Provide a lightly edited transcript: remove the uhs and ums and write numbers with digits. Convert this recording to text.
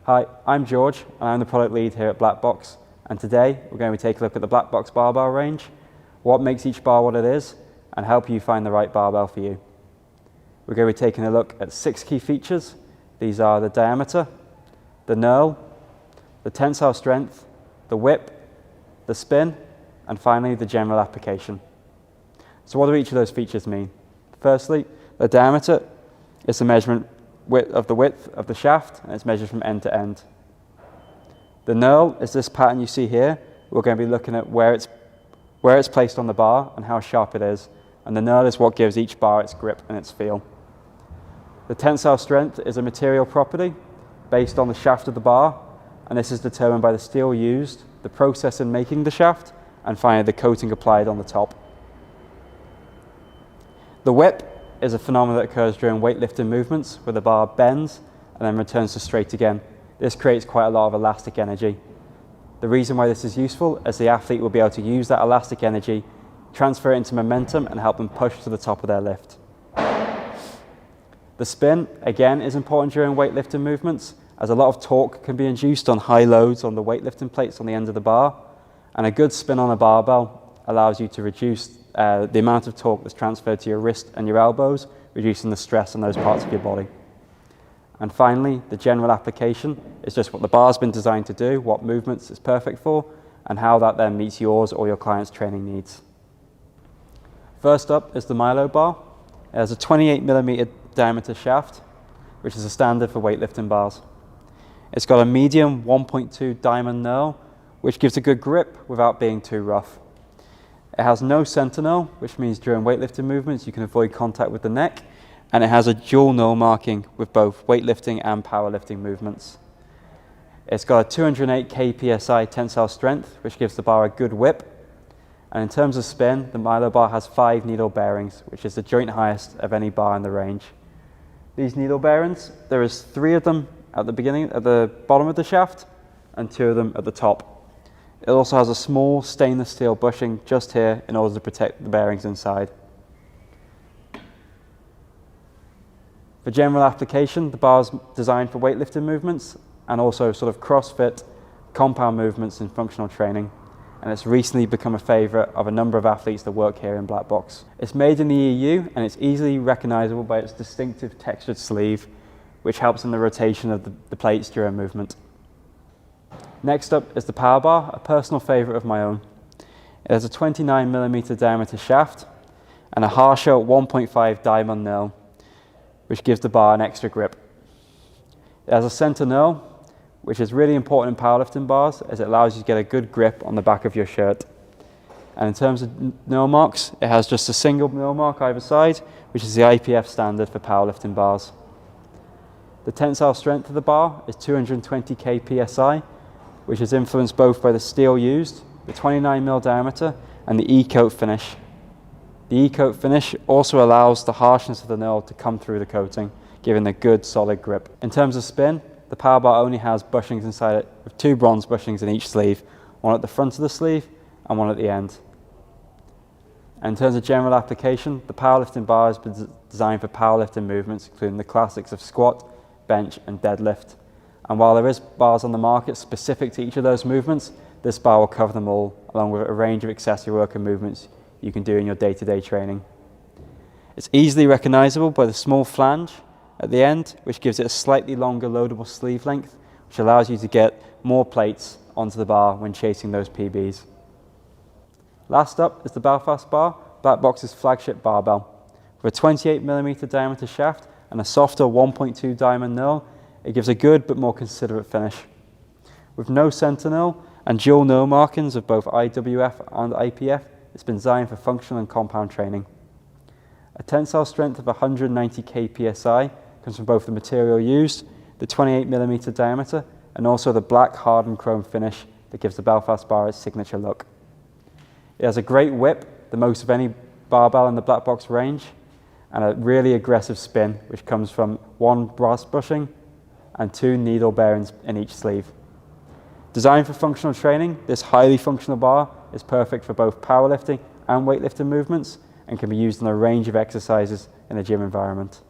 Hi, I'm George and I'm the product lead here at BLK BOX, and today we're going to take a look at the BLK BOX barbell range, what makes each bar what it is, and help you find the right barbell for you. We're going to be taking a look at 6 key features. These are the diameter, the knurl, the tensile strength, the whip, the spin, and finally the general application. So what do each of those features mean? Firstly, the diameter is the measurement of the width of the shaft, and it's measured from end to end. The knurl is this pattern you see here. We're going to be looking at where it's placed on the bar and how sharp it is, and the knurl is what gives each bar its grip and its feel. The tensile strength is a material property based on the shaft of the bar, and this is determined by the steel used, the process in making the shaft, and finally the coating applied on the top. The whip is a phenomenon that occurs during weightlifting movements where the bar bends and then returns to straight again. This creates quite a lot of elastic energy. The reason why this is useful is the athlete will be able to use that elastic energy, transfer it into momentum, and help them push to the top of their lift. The spin, again, is important during weightlifting movements, as a lot of torque can be induced on high loads on the weightlifting plates on the end of the bar, and a good spin on a barbell allows you to reduce the amount of torque that's transferred to your wrist and your elbows, reducing the stress on those parts of your body. And finally, the general application is just what the bar's been designed to do, what movements it's perfect for, and how that then meets yours or your client's training needs. First up is the Milano Bar. It has a 28mm diameter shaft, which is a standard for weightlifting bars. It's got a medium 1.2 diamond knurl, which gives a good grip without being too rough. It has no center knurl, which means during weightlifting movements you can avoid contact with the neck, and it has a dual knurl marking with both weightlifting and powerlifting movements. It's got a 208 kpsi tensile strength, which gives the bar a good whip, and in terms of spin, the Milano Bar has 5 needle bearings, which is the joint highest of any bar in the range. These needle bearings, there is 3 of them at the bottom of the shaft, and 2 of them at the top. It also has a small stainless steel bushing just here in order to protect the bearings inside. For general application, the bar is designed for weightlifting movements and also sort of CrossFit, compound movements and functional training. And it's recently become a favourite of a number of athletes that work here in BLK BOX. It's made in the EU and it's easily recognisable by its distinctive textured sleeve, which helps in the rotation of the plates during movement. Next up is the Power Bar, a personal favourite of my own. It has a 29mm diameter shaft and a harsher 1.5 diamond knurl, which gives the bar an extra grip. It has a centre knurl, which is really important in powerlifting bars as it allows you to get a good grip on the back of your shirt. And in terms of knurl marks, it has just a single knurl mark either side, which is the IPF standard for powerlifting bars. The tensile strength of the bar is 220 kpsi, which is influenced both by the steel used, the 29mm diameter, and the E-coat finish. The E-coat finish also allows the harshness of the knurl to come through the coating, giving a good solid grip. In terms of spin, the Power Bar only has bushings inside it, with 2 bronze bushings in each sleeve, one at the front of the sleeve and one at the end. And in terms of general application, the powerlifting bar has been designed for powerlifting movements, including the classics of squat, bench and deadlift. And while there is bars on the market specific to each of those movements, this bar will cover them all, along with a range of accessory work and movements you can do in your day-to-day training. It's easily recognizable by the small flange at the end, which gives it a slightly longer loadable sleeve length, which allows you to get more plates onto the bar when chasing those PBs. Last up is the Belfast Bar, BLK BOX's flagship barbell. With a 28mm diameter shaft and a softer 1.2 diamond knurl, it gives a good but more considerate finish. With no center knurl and dual knurl markings of both IWF and IPF, it's been designed for functional and compound training. A tensile strength of 190 kpsi comes from both the material used, the 28mm diameter, and also the black hardened chrome finish that gives the Belfast Bar its signature look. It has a great whip, the most of any barbell in the BLK BOX range, and a really aggressive spin, which comes from 1 brass bushing and 2 needle bearings in each sleeve. Designed for functional training, this highly functional bar is perfect for both powerlifting and weightlifting movements and can be used in a range of exercises in a gym environment.